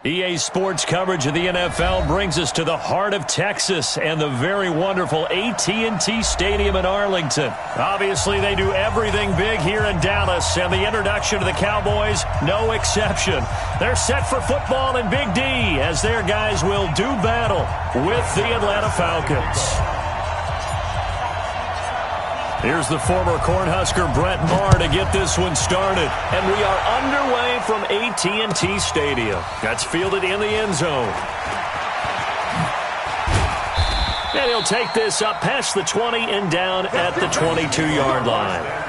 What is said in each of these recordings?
EA Sports coverage of the NFL brings us to the heart of Texas and the very wonderful AT&T Stadium in Arlington. Obviously, they do everything big here in Dallas, and the introduction to the Cowboys, no exception. They're set for football in Big D as their guys will do battle with the Atlanta Falcons. Here's the former Cornhusker Brett Maher to get this one started. And we are underway from AT&T Stadium. That's fielded in the end zone. And he'll take this up past the 20 and down at the 22-yard line.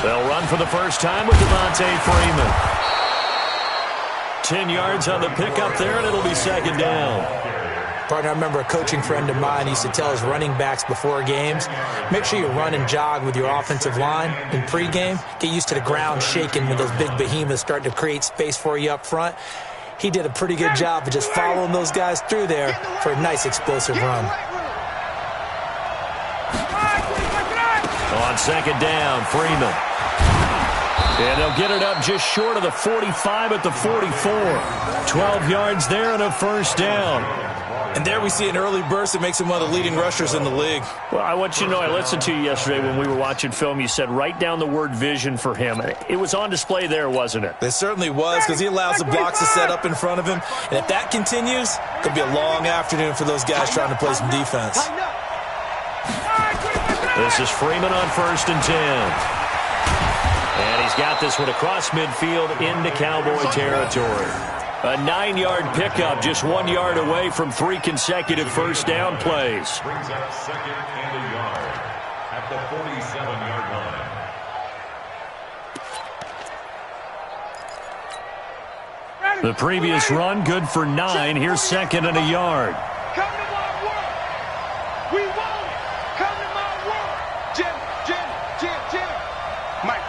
They'll run for the first time with Devontae Freeman. 10 yards on the pickup there, and it'll be second down. Partner, I remember a coaching friend of mine used to tell his running backs before games, make sure you run and jog with your offensive line in pregame. Get used to the ground shaking when those big behemoths start to create space for you up front. He did a pretty good job of just following those guys through there for a nice explosive run. On second down, Freeman. And they'll get it up just short of the 45 at the 44. 12 yards there and a first down. And there we see an early burst that makes him one of the leading rushers in the league. Well, I want you to know, I listened to you yesterday when we were watching film. You said write down the word vision for him. It was on display there, wasn't it? It certainly was, because he allows the blocks to set up in front of him. And if that continues, it could be a long afternoon for those guys trying to play some defense. This is Freeman on 1st and 10. And he's got this one across midfield into Cowboy territory. A 9-yard pickup, just 1 yard away from 3 consecutive first down plays. Brings up second and a yard at the 47-yard line. The previous run, good for 9. Here's second and a yard. Come to my world. We want it. Come to my world. Jim. Mike,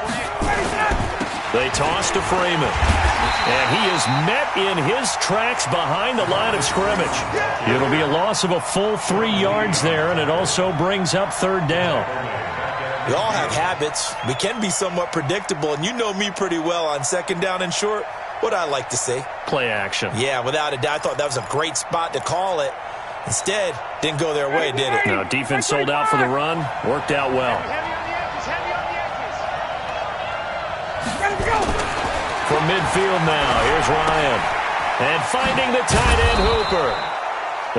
they toss to Freeman. And he is met in his tracks behind the line of scrimmage. It'll be a loss of a full 3 yards there, and it also brings up third down. We all have habits. We can be somewhat predictable, and you know me pretty well on second down and short. What I like to say? Play action. Yeah, without a doubt. I thought that was a great spot to call it. Instead, didn't go their way, did it? No, defense sold out for the run. Worked out well. From midfield now, here's Ryan. And finding the tight end Hooper.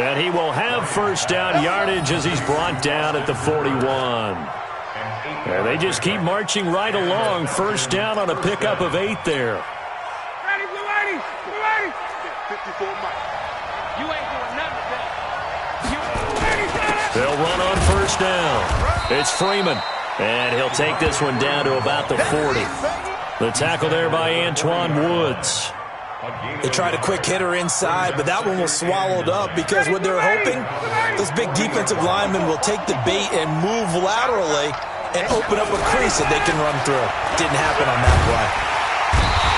And he will have first down yardage as he's brought down at the 41. And they just keep marching right along. First down on a pickup of 8 there. Ready, Blue 80. 54 Mike. You ain't doing nothing today. They'll run on first down. It's Freeman. And he'll take this one down to about the 40. The tackle there by Antoine Woods. They tried a quick hitter inside, but that one was swallowed up because what they're hoping, this big defensive lineman will take the bait and move laterally and open up a crease that they can run through. Didn't happen on that play.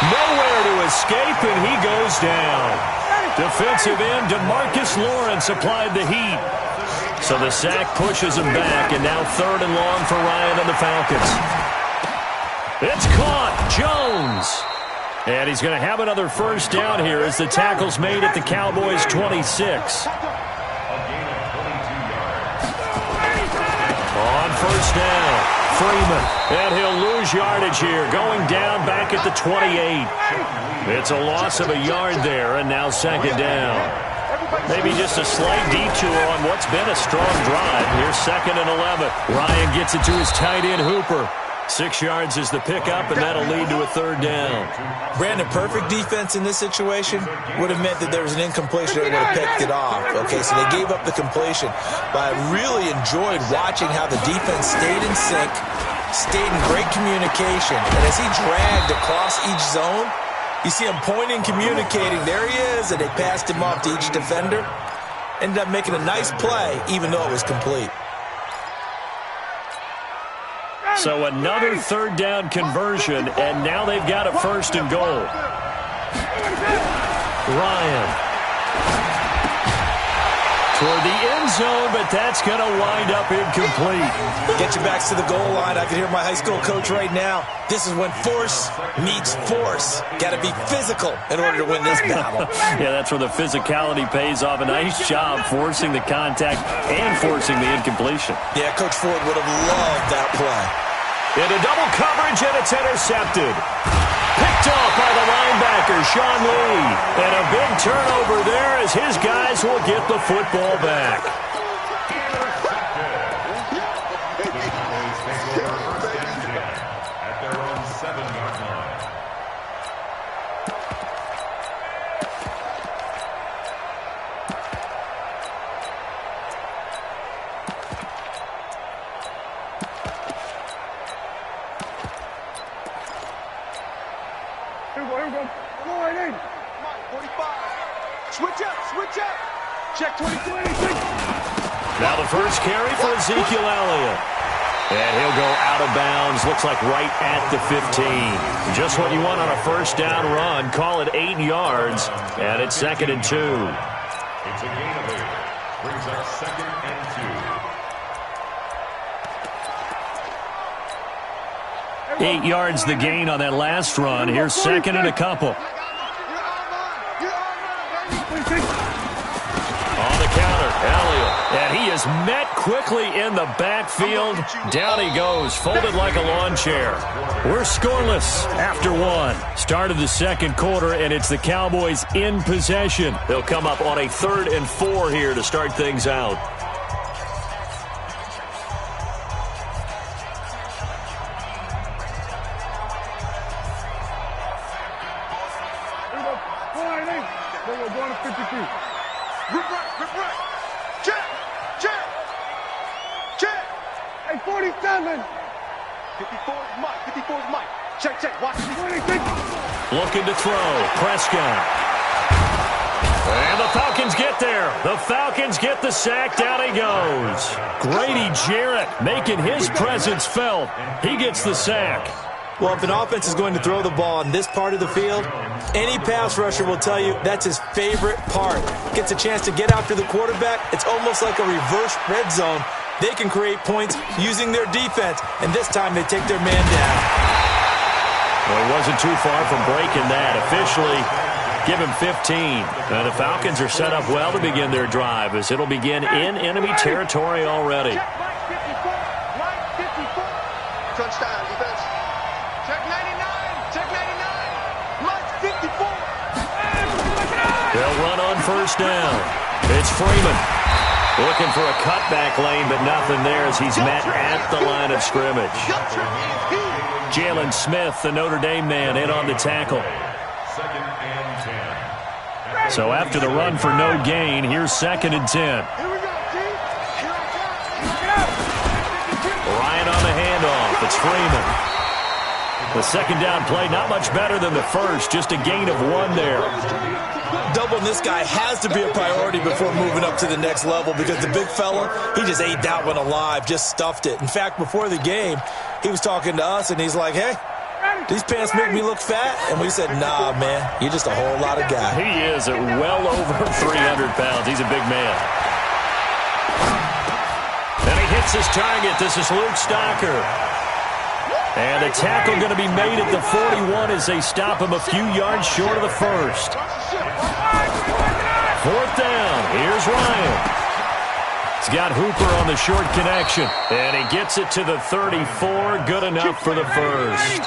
Nowhere to escape, and he goes down. Defensive end DeMarcus Lawrence applied the heat. So the sack pushes him back, and now third and long for Ryan and the Falcons. It's caught. Jones. And he's going to have another first down here as the tackle's made at the Cowboys' 26. On first down, Freeman. And he'll lose yardage here, going down back at the 28. It's a loss of a yard there, and now second down. Maybe just a slight detour on what's been a strong drive. Here's second and 11. Ryan gets it to his tight end, Hooper. 6 yards is the pickup, and that'll lead to a 3rd down. Brandon, perfect defense in this situation would have meant that there was an incompletion that would have picked it off. Okay, so they gave up the completion. But I really enjoyed watching how the defense stayed in sync, stayed in great communication. And as he dragged across each zone, you see him pointing, communicating. There he is, and they passed him off to each defender. Ended up making a nice play, even though it was complete. So another 3rd down conversion, and now they've got a 1st and goal. Ryan. Toward the end zone, but that's going to wind up incomplete. Get your backs to the goal line. I can hear my high school coach right now. This is when force meets force. Got to be physical in order to win this battle. Yeah, that's where the physicality pays off. A nice job forcing the contact and forcing the incompletion. Yeah, Coach Ford would have loved that play. Into double coverage, and it's intercepted. Picked off by the linebacker, Sean Lee. And a big turnover there as his guys will get the football back. At their own 7-yard line. Here we go. Come on, right in. Come on, 45. Switch up. Check 2020. Now the first carry for Ezekiel Elliott. And he'll go out of bounds. Looks like right at the 15. Just what you want on a 1st down run. Call it 8 yards. And it's 2nd and 2. It's a gain of 8. Brings up 2nd and 2. 8 yards the gain on that last run. Here's 2nd and a couple. On the counter, Elliott. And he is met quickly in the backfield. Down he goes, folded like a lawn chair. We're scoreless after 1. Start of the 2nd quarter, and it's the Cowboys in possession. They'll come up on a 3rd and 4 here to start things out. We're going to 53. Rip right. Check. Hey, 47. 54's Mike. Check. Watch it. 26. Looking to throw. Prescott. And the Falcons get there. The Falcons get the sack. Down he goes. Grady Jarrett making his presence felt. He gets the sack. Well, if an offense is going to throw the ball in this part of the field, any pass rusher will tell you that's his favorite part. Gets a chance to get after the quarterback. It's almost like a reverse red zone. They can create points using their defense, and this time they take their man down. Well, he wasn't too far from breaking that. Officially, give him 15. The Falcons are set up well to begin their drive as it'll begin in enemy territory already. Touchdown, defense. Check 99. Mike 54. They'll run on 1st down. It's Freeman. Looking for a cutback lane, but nothing there as he's met at the line of scrimmage. Jalen Smith, the Notre Dame man, in on the tackle. 2nd and 10. So after the run for no gain, here's 2nd and 10. Ryan on the handoff. It's Freeman. The 2nd down play, not much better than the first, just a gain of 1 there. Doubling this guy has to be a priority before moving up to the next level because the big fella, he just ate that one alive, just stuffed it. In fact, before the game, he was talking to us, and he's like, hey, these pants make me look fat? And we said, nah, man, you're just a whole lot of guy. He is at well over 300 pounds. He's a big man. And he hits his target. This is Luke Stocker. And the tackle going to be made at the 41 as they stop him a few yards short of the first. 4th down. Here's Ryan. He's got Hooper on the short connection. And he gets it to the 34. Good enough for the first.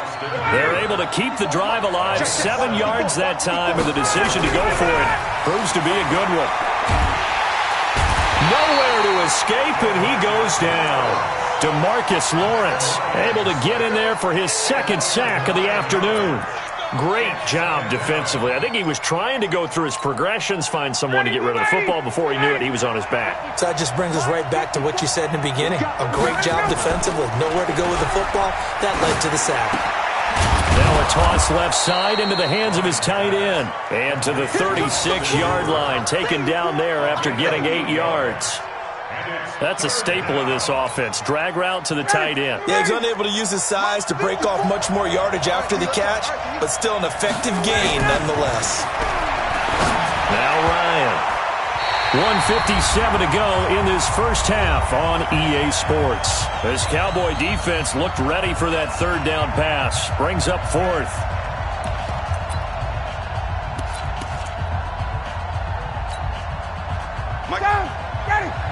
They're able to keep the drive alive. 7 yards that time, and the decision to go for it proves to be a good one. Nowhere to escape, and he goes down. DeMarcus Lawrence able to get in there for his second sack of the afternoon. Great job defensively. I think he was trying to go through his progressions, find someone to get rid of the football. Before he knew it, he was on his back. So that just brings us right back to what you said in the beginning. A great job defensively. Nowhere to go with the football. That led to the sack. Now a toss left side into the hands of his tight end. And to the 36-yard line, taken down there after getting 8 yards. That's a staple of this offense. Drag route to the tight end. Yeah, he's unable to use his size to break off much more yardage after the catch, but still an effective gain nonetheless. Now Ryan. 1:57 to go in this first half on EA Sports. This Cowboy defense looked ready for that third down pass. Brings up fourth.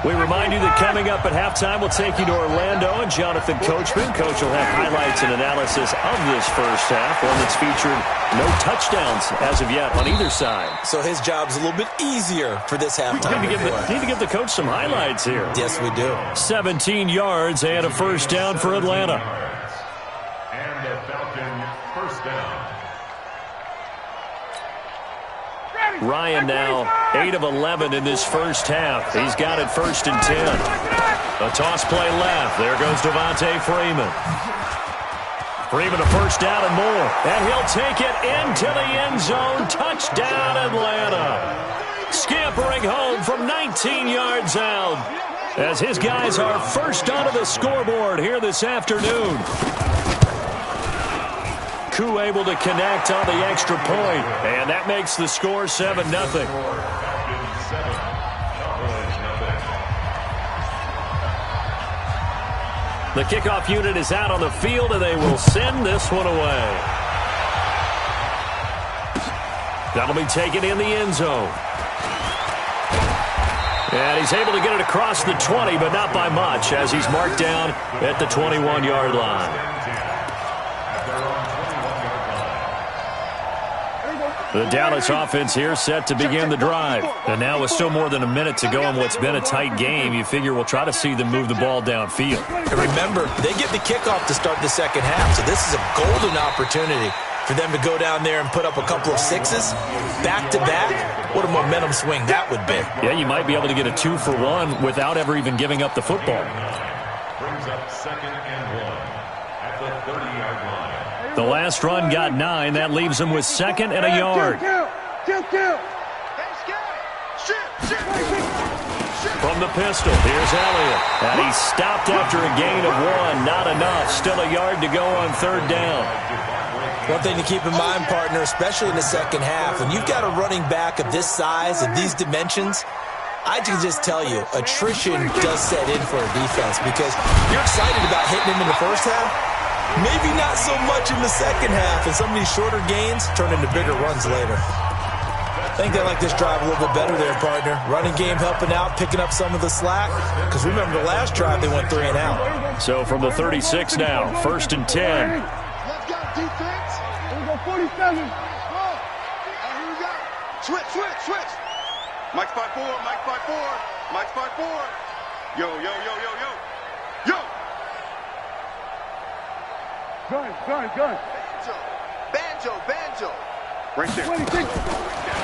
We remind you that coming up at halftime, we'll take you to Orlando and Jonathan Coachman. Coach will have highlights and analysis of this first half, one that's featured no touchdowns as of yet on either side. So his job's a little bit easier for this halftime. Need to give the coach some highlights here. Yes, we do. 17 yards and a first down for Atlanta. And the Falcons first down. Ryan now 8 of 11 in this first half. He's got it 1st and 10. A toss play left. There goes Devontae Freeman. Freeman a first down and more. And he'll take it into the end zone. Touchdown Atlanta. Scampering home from 19 yards out as his guys are first onto the scoreboard here this afternoon. Koo able to connect on the extra point, and that makes the score 7-0. The kickoff unit is out on the field, and they will send this one away. That'll be taken in the end zone. And he's able to get it across the 20, but not by much, as he's marked down at the 21-yard line. The Dallas offense here set to begin the drive. And now with still more than a minute to go in what's been a tight game, you figure we'll try to see them move the ball downfield. And remember, they get the kickoff to start the second half, so this is a golden opportunity for them to go down there and put up a couple of sixes back-to-back. What a momentum swing that would be. Yeah, you might be able to get a 2-for-1 without ever even giving up the football. Brings up 2nd and 1 at the 30-yard line. The last run got 9. That leaves him with 2nd and a yard. From the pistol, here's Elliott. And he's stopped after a gain of 1. Not enough. Still a yard to go on 3rd down. One thing to keep in mind, partner, especially in the second half, when you've got a running back of this size and these dimensions, I can just tell you, attrition does set in for a defense because you're excited about hitting him in the first half. Maybe not so much in the second half, and some of these shorter gains turn into bigger runs later. I think they like this drive a little bit better there, partner. Running game helping out, picking up some of the slack. Because remember, the last drive they went 3 and out. So from the 36 now, 1st and 10. Let's go, defense. Here we go, 47. Here we go. Switch. Mike's 5-4, Mike's 5-4, Mike's 5-4. Yo. Gun. Banjo. Right there.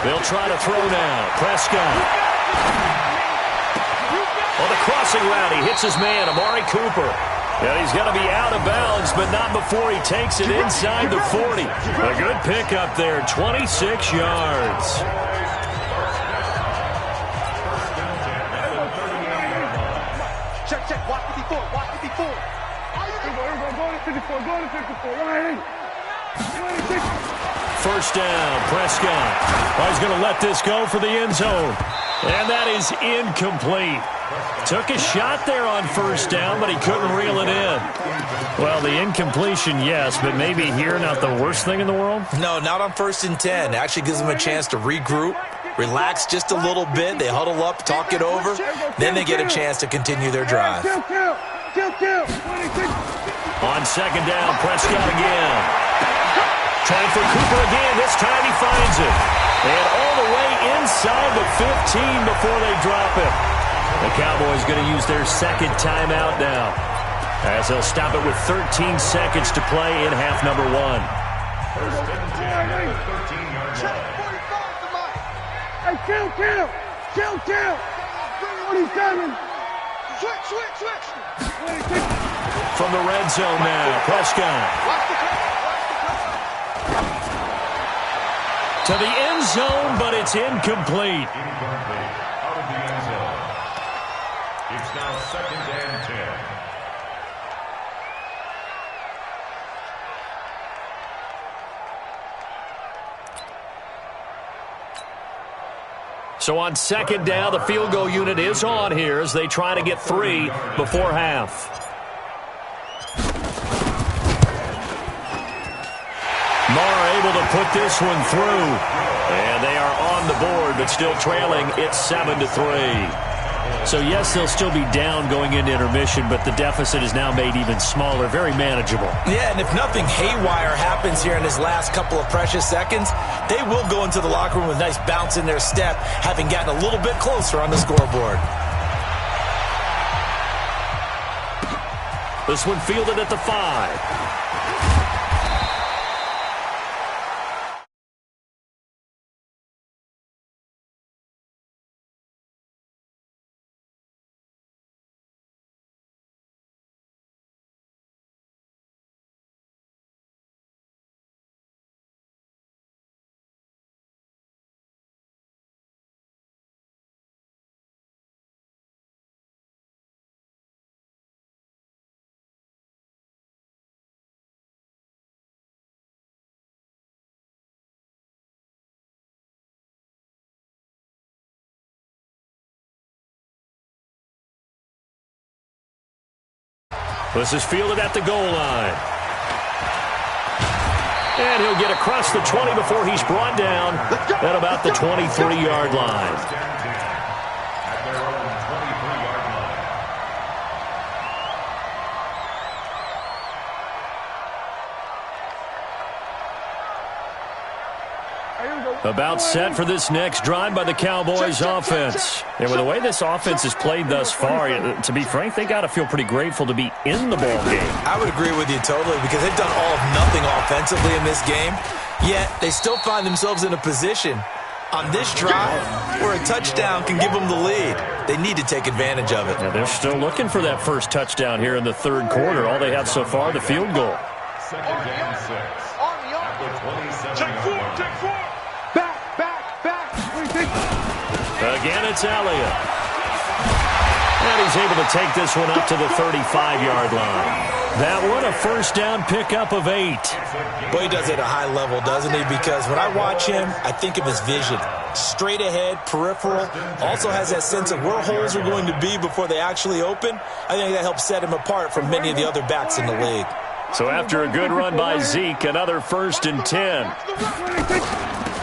They'll try to throw now. Prescott. On the crossing route, he hits his man, Amari Cooper. And he's going to be out of bounds, but not before he takes it inside the 40. A good pickup there, 26 yards. Check. Watch 54. Go to 54. Right. 1st down, Prescott. Oh, he's going to let this go for the end zone. And that is incomplete. Took a shot there on 1st down, but he couldn't reel it in. Well, the incompletion, yes, but maybe here not the worst thing in the world? No, not on 1st and 10. Actually gives them a chance to regroup, relax just a little bit. They huddle up, talk it over. Then they get a chance to continue their drive. On 2nd down, Prescott again. Trying for Cooper again. This time he finds it. And all the way inside the 15 before they drop it. The Cowboys going to use their 2nd timeout now. as they'll stop it with 13 seconds to play in half number 1. First and 10 at the 13-yard line. Hey, kill. 27. Switch. From the red zone now, Prescott. To the end zone, but it's incomplete. Out of the end zone. It's now 2nd and 10. So on 2nd down, the field goal unit is on here as they try to get 3 before half. Marr able to put this one through. And they are on the board, but still trailing. It's 7-3. So, yes, they'll still be down going into intermission, but the deficit is now made even smaller, very manageable. Yeah, and if nothing haywire happens here in his last couple of precious seconds, they will go into the locker room with a nice bounce in their step, having gotten a little bit closer on the scoreboard. This one fielded at the 5. This is fielded at the goal line. And he'll get across the 20 before he's brought down at about the 23-yard line. At their own 23-yard line. About set for this next drive by the Cowboys offense. And with the way this offense has played thus far, to be frank, they got to feel pretty grateful to be in the ball game. I would agree with you totally because they've done all of nothing offensively in this game, yet they still find themselves in a position on this drive where a touchdown can give them the lead. They need to take advantage of it. Yeah, they're still looking for that first touchdown here in the 3rd quarter. All they have so far, the field goal. 2nd and 6. At the 27-yard line. Take 4. Again, it's Elliott. And he's able to take this one up to the 35-yard line. That one, a first down pickup of 8. Boy, he does it at a high level, doesn't he? Because when I watch him, I think of his vision. Straight ahead, peripheral. Also has that sense of where holes are going to be before they actually open. I think that helps set him apart from many of the other backs in the league. So after a good run by Zeke, another 1st and 10.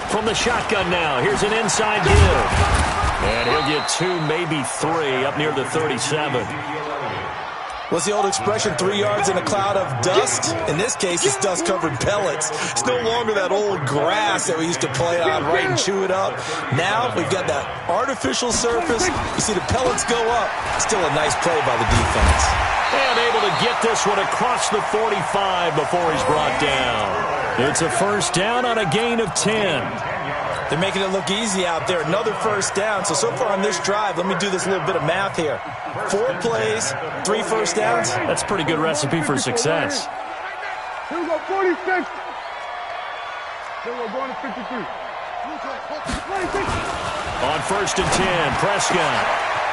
From the shotgun now, here's an inside give. And he'll get 2, maybe 3, up near the 37. What's the old expression, 3 yards in a cloud of dust? In this case, it's dust-covered pellets. It's no longer that old grass that we used to play on, right, and chew it up. Now we've got that artificial surface. You see the pellets go up. Still a nice play by the defense. And able to get this one across the 45 before he's brought down. It's a first down on a gain of 10. They're making it look easy out there. Another first down. So far on this drive, let me do this little bit of math here. 4 plays, 3 first downs. That's a pretty good recipe for success. Here we go, 46. Then we're going to 53. On 1st and 10, Prescott.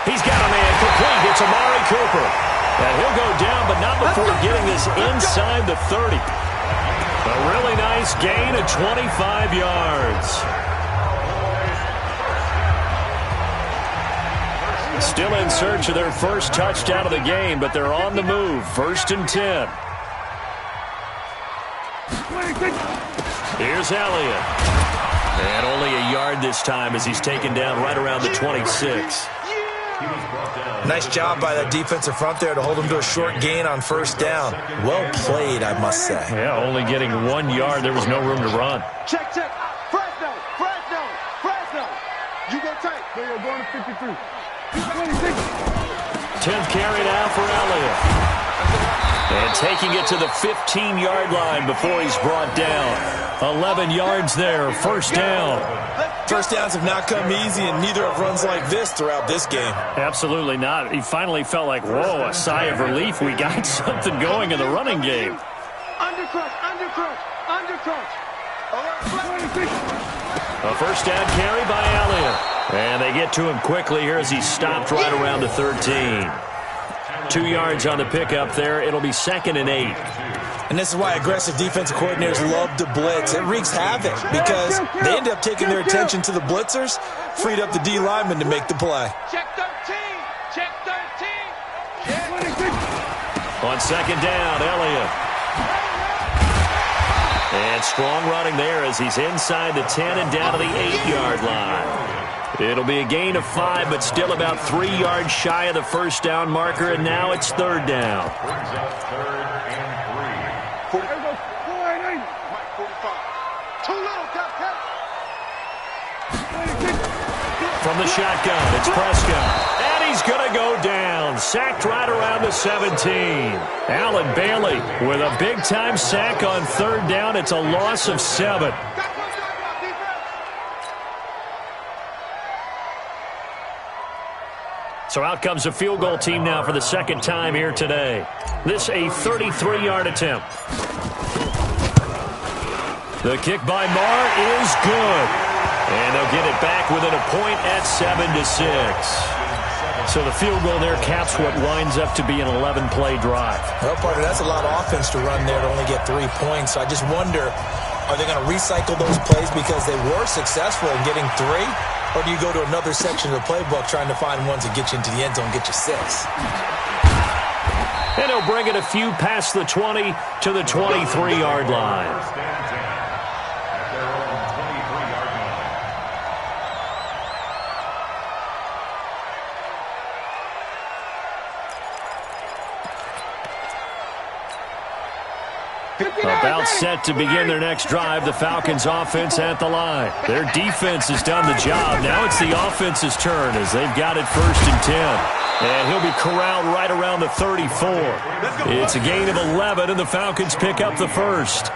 He's got a man complete. It's Amari Cooper. And he'll go down, but not before getting this inside the 30. A really nice gain of 25 yards. Still in search of their first touchdown of the game, but they're on the move. 1st and 10. Here's Elliott. And only a yard this time as he's taken down right around the 26. Nice job by that defensive front there to hold him to a short gain on first down. Well played, I must say. Yeah, only getting 1 yard. There was no room to run. Check. Fresno. You go tight. Then we're going to 53. 10th carry now for Elliott. And taking it to the 15-yard line before he's brought down. 11 yards there, first down. First downs have not come easy, and neither have runs like this throughout this game. Absolutely not. He finally felt like, whoa, a sigh of relief. We got something going in the running game. Undercrush. A first down carry by Elliott. And they get to him quickly here as he stopped right around the 13. 2 yards on the pickup there. It'll be 2nd and 8. And this is why aggressive defensive coordinators love to blitz. It wreaks havoc because they end up taking their attention to the blitzers, freed up the D lineman to make the play. Check 13. On 2nd down, Elliott. And strong running there as he's inside the 10 and down to the 8-yard line. It'll be a gain of 5, but still about 3 yards shy of the first down marker, and now it's 3rd down. Brings up 3rd and 3. From the shotgun, it's Prescott. And he's going to go down. Sacked right around the 17. Allen Bailey with a big-time sack on 3rd down. It's a loss of 7. So out comes a field goal team now for the 2nd time here today. This a 33-yard attempt. The kick by Marr is good. And they'll get it back within a point at 7-6. So the field goal there caps what winds up to be an 11-play drive. Well, partner, that's a lot of offense to run there to only get 3 points. So I just wonder, are they going to recycle those plays because they were successful in getting 3? Or do you go to another section of the playbook trying to find ones that get you into the end zone, get you 6? And he'll bring it a few past the 20 to the 23-yard line. About set to begin their next drive, the Falcons offense at the line. Their defense has done the job. Now it's the offense's turn as they've got it 1st and 10. And he'll be corralled right around the 34. It's a gain of 11, and the Falcons pick up the first.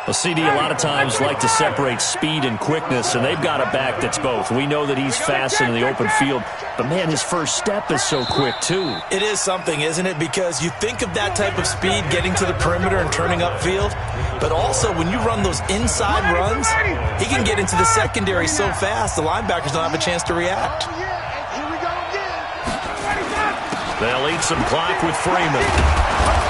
Well, CD a lot of times like to separate speed and quickness, and they've got a back that's both. We know that he's fast in the open field, but, man, his first step is so quick, too. It is something, isn't it? Because you think of that type of speed getting to the perimeter and turning upfield, but also when you run those inside runs, he can get into the secondary so fast the linebackers don't have a chance to react. They'll eat some clock with Freeman.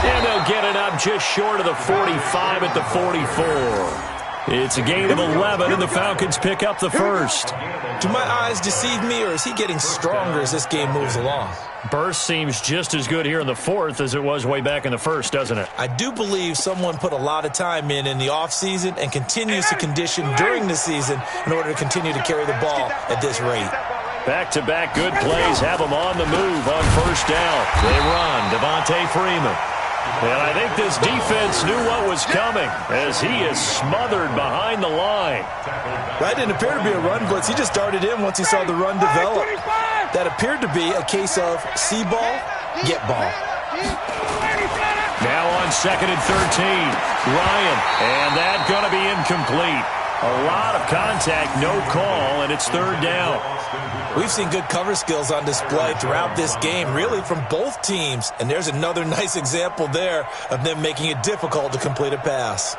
And they'll get it up just short of the 45 at the 44. It's a gain of 11, and the Falcons pick up the first. Do my eyes deceive me, or is he getting stronger as this game moves along? Burst seems just as good here in the 4th as it was way back in the 1st, doesn't it? I do believe someone put a lot of time in the offseason and continues to condition during the season in order to continue to carry the ball at this rate. Back-to-back good plays have them on the move on 1st down. They run. Devontae Freeman. And I think this defense knew what was coming as he is smothered behind the line. That didn't appear to be a run blitz. He just darted in once he saw the run develop. That appeared to be a case of see ball, get ball. Now on 2nd and 13. Ryan. And that's going to be incomplete. A lot of contact, no call, and it's 3rd down. We've seen good cover skills on display throughout this game, really from both teams. And there's another nice example there of them making it difficult to complete a pass.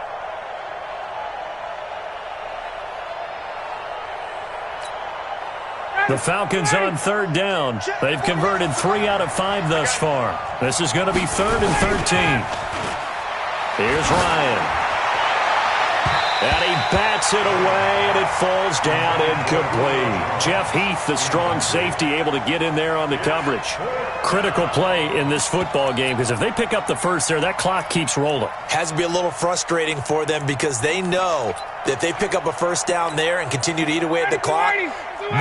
The Falcons on 3rd down. They've converted 3 out of 5 thus far. This is going to be 3rd and 13. Here's Ryan. And he bats it away, and it falls down incomplete. Jeff Heath, the strong safety, able to get in there on the coverage. Critical play in this football game, because if they pick up the first there, that clock keeps rolling. Has to be a little frustrating for them because they know that if they pick up a first down there and continue to eat away at the clock,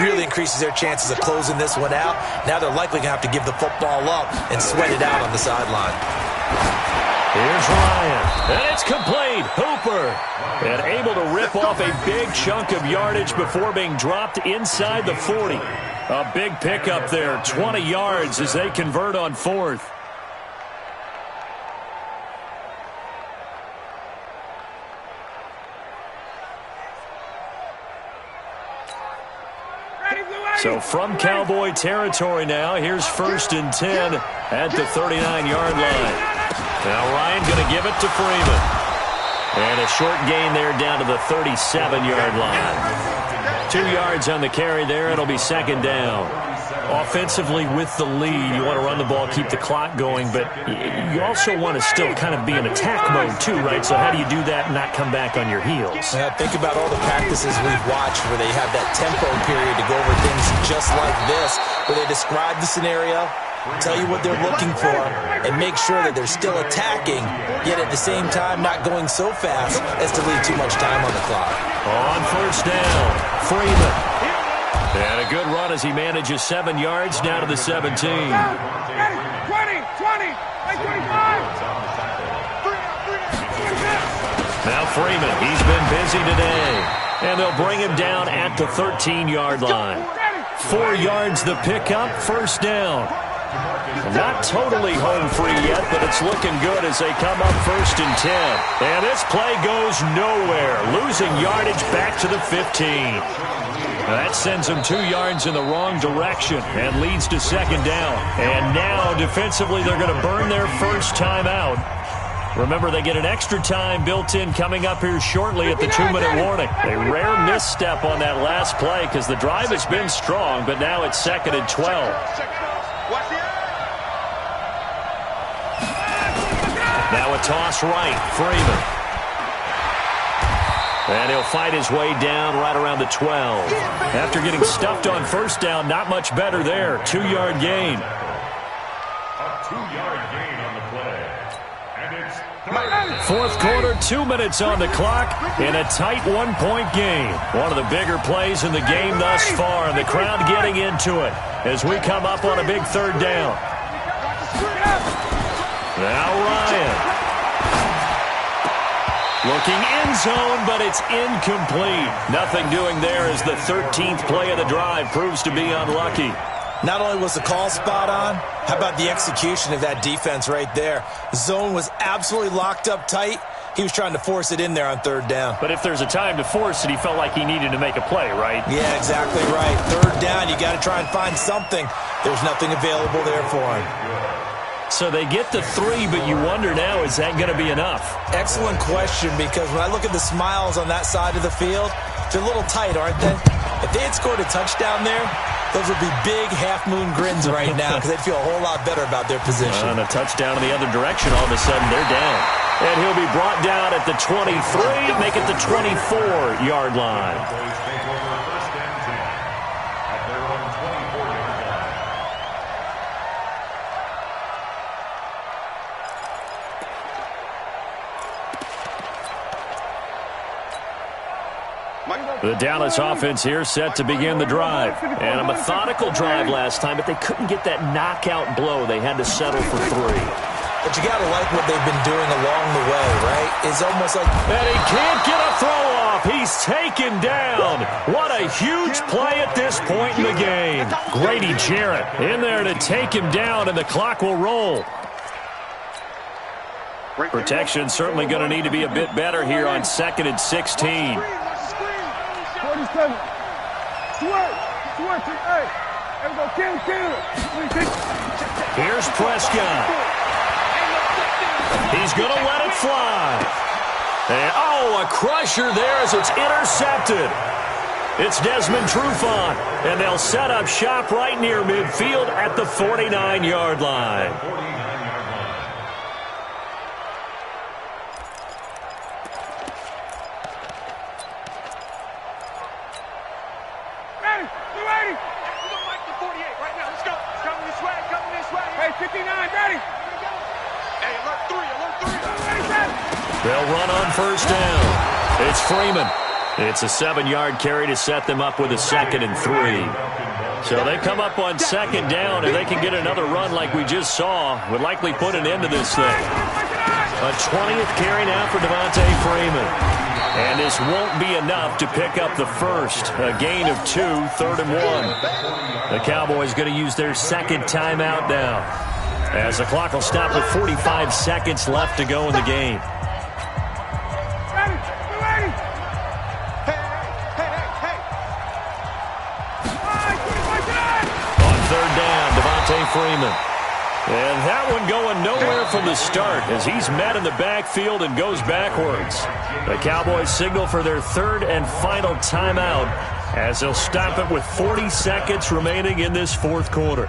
really increases their chances of closing this one out. Now they're likely going to have to give the football up and sweat it out on the sideline. Here's Ryan, and it's complete. Hooper, and able to rip off a big chunk of yardage before being dropped inside the 40. A big pickup there, 20 yards as they convert on 4th. So from Cowboy territory now, here's 1st and 10 at the 39-yard line. Now Ryan going to give it to Freeman. And a short gain there down to the 37-yard line. 2 yards on the carry there. It'll be 2nd down. Offensively with the lead, you want to run the ball, keep the clock going, but you also want to still kind of be in attack mode too, right? So how do you do that and not come back on your heels? Yeah, think about all the practices we've watched where they have that tempo period to go over things just like this, where they describe the scenario, tell you what they're looking for, and make sure that they're still attacking, yet at the same time not going so fast as to leave too much time on the clock. On 1st down, Freeman. And a good run as he manages 7 yards down to the 17. 20, 20, 25. Now Freeman, he's been busy today. And they'll bring him down at the 13-yard line. 4 yards the pickup, 1st down. Not totally home free yet, but it's looking good as they come up 1st and 10. And this play goes nowhere, losing yardage back to the 15. That sends them 2 yards in the wrong direction and leads to 2nd down. And now, defensively, they're going to burn their first time out. Remember, they get an extra time built in coming up here shortly at the 2-minute warning. A rare misstep on that last play because the drive has been strong, but now it's 2nd and 12. Now a toss right, Freeman. And he'll fight his way down right around the 12. After getting stuffed on 1st down, not much better there. 2-yard gain. A 2-yard gain on the play. And it's 4th quarter, 2 minutes on the clock in a tight 1-point game. One of the bigger plays in the game thus far, and the crowd getting into it as we come up on a big 3rd down. Now Ryan. Looking end zone, but it's incomplete. Nothing doing there as the 13th play of the drive proves to be unlucky. Not only was the call spot on, how about the execution of that defense right there? Zone was absolutely locked up tight. He was trying to force it in there on 3rd down. But if there's a time to force it, he felt like he needed to make a play, right? Yeah, exactly right. 3rd down, you got to try and find something. There's nothing available there for him. So they get the 3, but you wonder now, is that going to be enough? Excellent question, because when I look at the smiles on that side of the field, they're a little tight, aren't they? If they had scored a touchdown there, those would be big half-moon grins right now because they'd feel a whole lot better about their position. And a touchdown in the other direction, all of a sudden they're down. And he'll be brought down at the 23, make it the 24-yard line. The Dallas offense here set to begin the drive. And a methodical drive last time, but they couldn't get that knockout blow. They had to settle for 3. But you got to like what they've been doing along the way, right? It's almost like... And he can't get a throw off. He's taken down. What a huge play at this point in the game. Grady Jarrett in there to take him down, and the clock will roll. Protection certainly going to need to be a bit better here on 2nd and 16. 47. Here's Prescott. He's going to let it fly. And, oh, a crusher there as it's intercepted. It's Desmond Trufant, and they'll set up shop right near midfield at the 49-yard line. They'll run on 1st down. It's Freeman. It's a 7-yard carry to set them up with a 2nd and 3. So they come up on 2nd down, and they can get another run like we just saw. Would likely put an end to this thing. A 20th carry now for Devontae Freeman. And this won't be enough to pick up the first. A gain of 2, 3rd and 1. The Cowboys going to use their 2nd timeout now, as the clock will stop with 45 seconds left to go in the game. third down, Devontae Freeman. And that one going nowhere from the start as he's met in the backfield and goes backwards. The Cowboys signal for their third and final timeout as they'll stop it with 40 seconds remaining in this fourth quarter.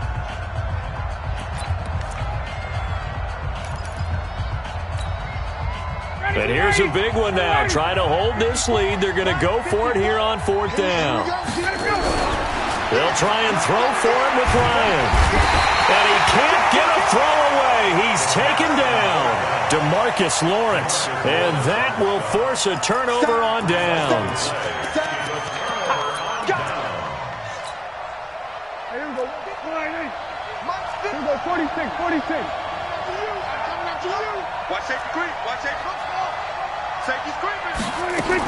And here's a big one now. Trying to hold this lead. They're going to go for it here on fourth down. They'll try and throw for it with Ryan. And he can't get a throw away. He's taken down. DeMarcus Lawrence. And that will force a turnover on downs. Here we go, 46. Watch safety creep. Watch safety. Safety's creeping.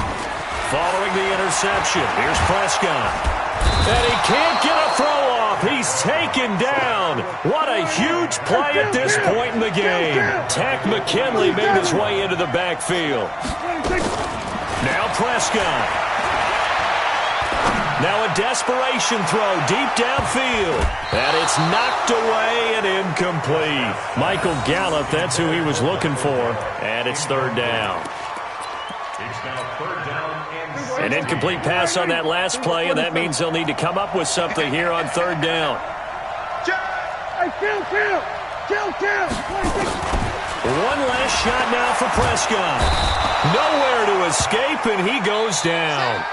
Following the interception, here's Prescott. And he can't get a throw off. He's taken down. What a huge play at this point in the game. Tack McKinley made his way into the backfield. Now Prescott. Now a desperation throw deep downfield. And it's knocked away and incomplete. Michael Gallup, that's who he was looking for. And it's third down. It's now third down and An incomplete pass on that last play, and that means they'll need to come up with something here on third down. Kill. One last shot now for Prescott. Nowhere to escape, and he goes down.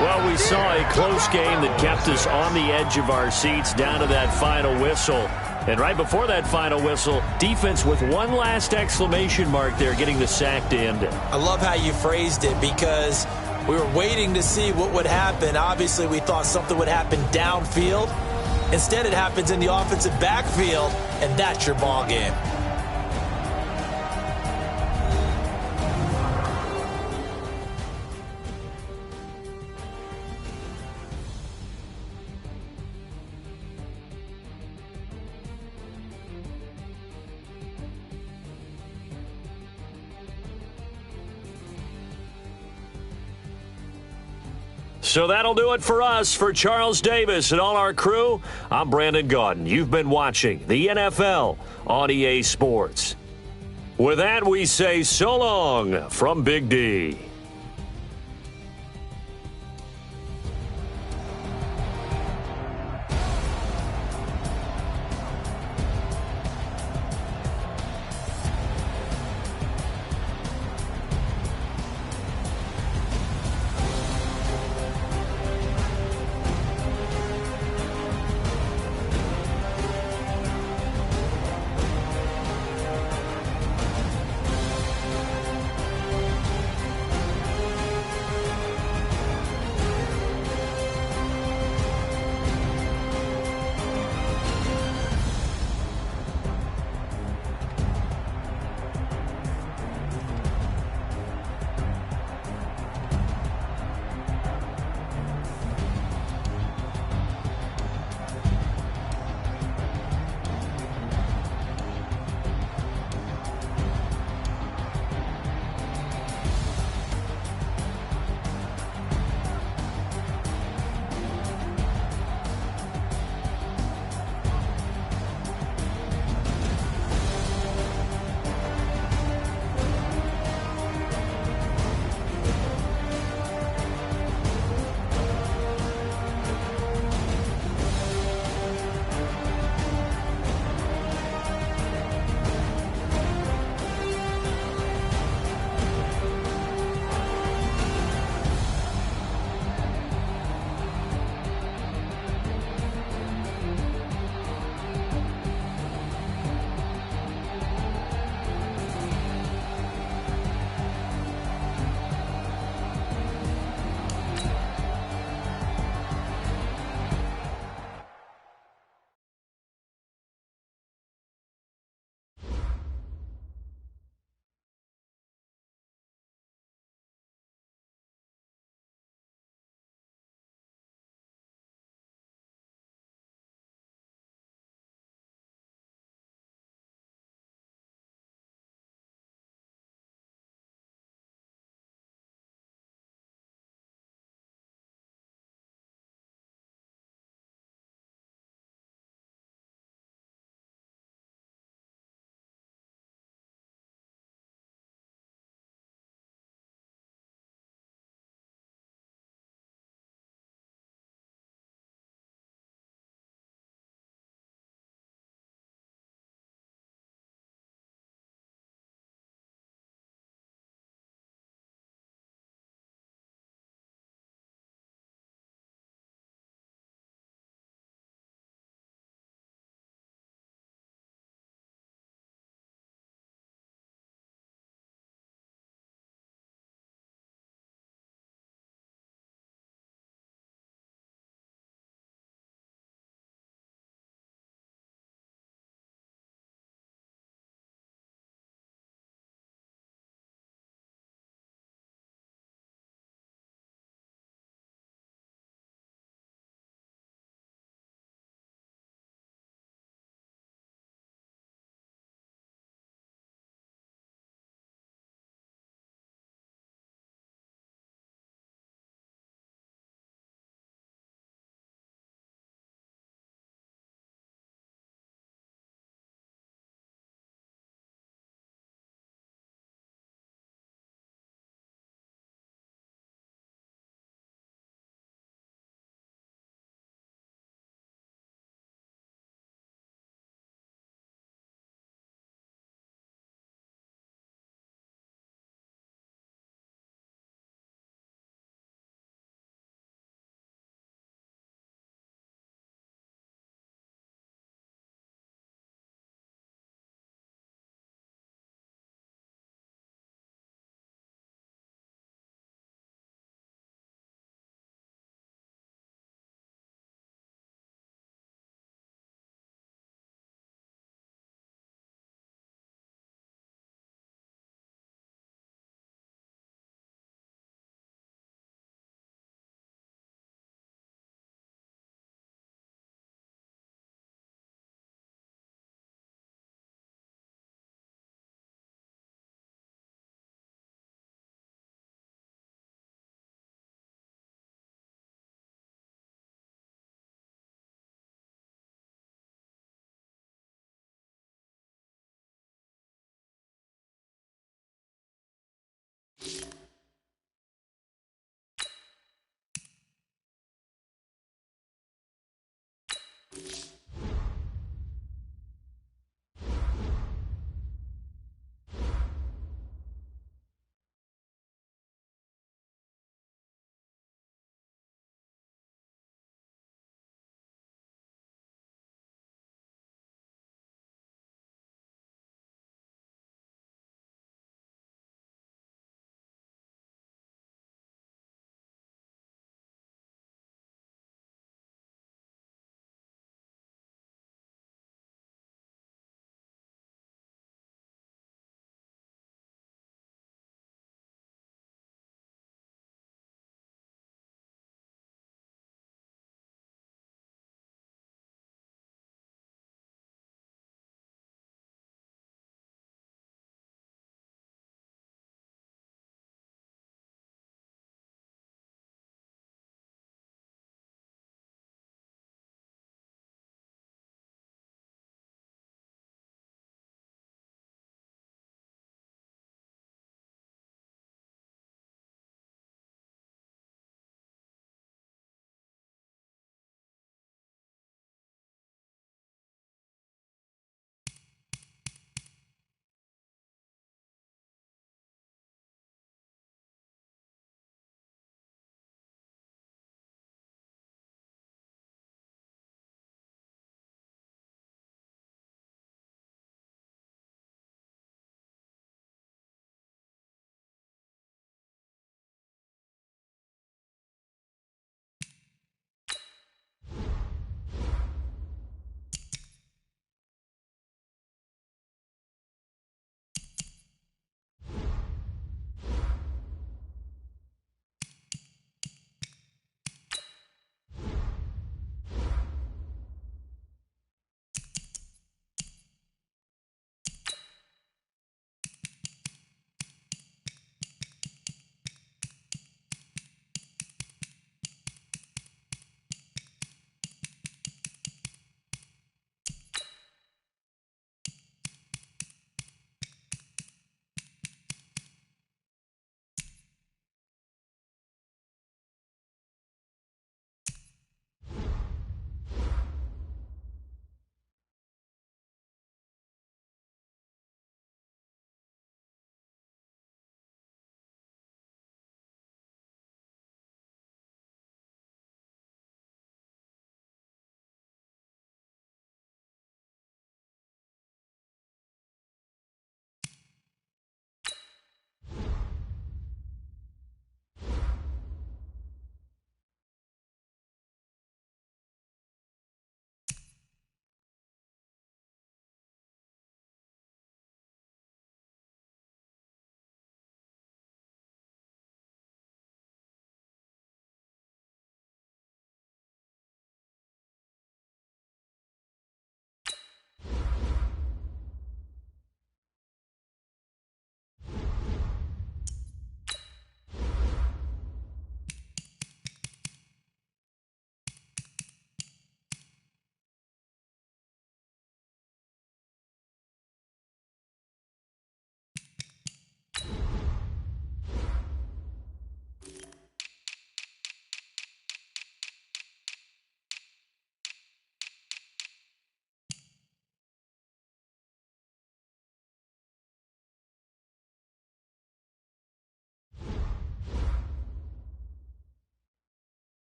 Well, we saw a close game that kept us on the edge of our seats down to that final whistle. And right before that final whistle, defense with one last exclamation mark there, getting the sack to end it. I love how you phrased it because we were waiting to see what would happen. Obviously, we thought something would happen downfield. Instead, it happens in the offensive backfield, and that's your ball game. So that'll do it for us. For Charles Davis and all our crew, I'm Brandon Gaudin. You've been watching the NFL on EA Sports. With that, we say so long from Big D.